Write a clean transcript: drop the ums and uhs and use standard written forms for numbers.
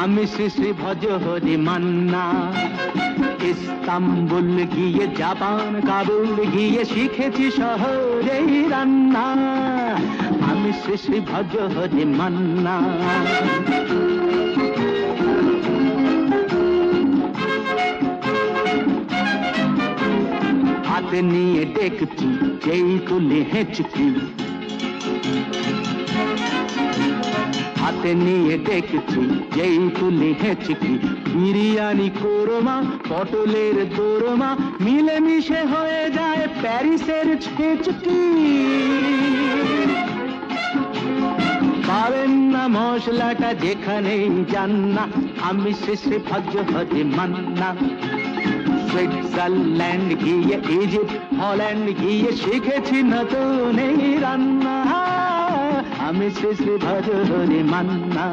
আমি শ্রী শ্রী ভজ হরি মান্না, ইস্তাম্বুল গিয়ে জাপান কাবুল গিয়ে শিখেছি শহরেই রান্না। আমি শ্রী শ্রী ভজ হরি মান্না। হাতে নিয়ে দেখছি যেই তুলে হেঁচকি, হাতে নিয়ে দেখছি যেই তুলে হেঁচকি, বিরিয়ানি কোরমা পটলের দোরমা মিলেমিশে হয়ে যায় প্যারিসের ছেচকি। পাবেন না মশলাটা যেখানেই যান না, আমি শ্রী শ্রী ভজ হরি মান্না। সুইজারল্যান্ড গিয়ে ইজিপ্ট হল্যান্ড গিয়ে শিখেছি নতুন এই রান্না। আমি শ্রী শ্রী ভজ হরি মান্না।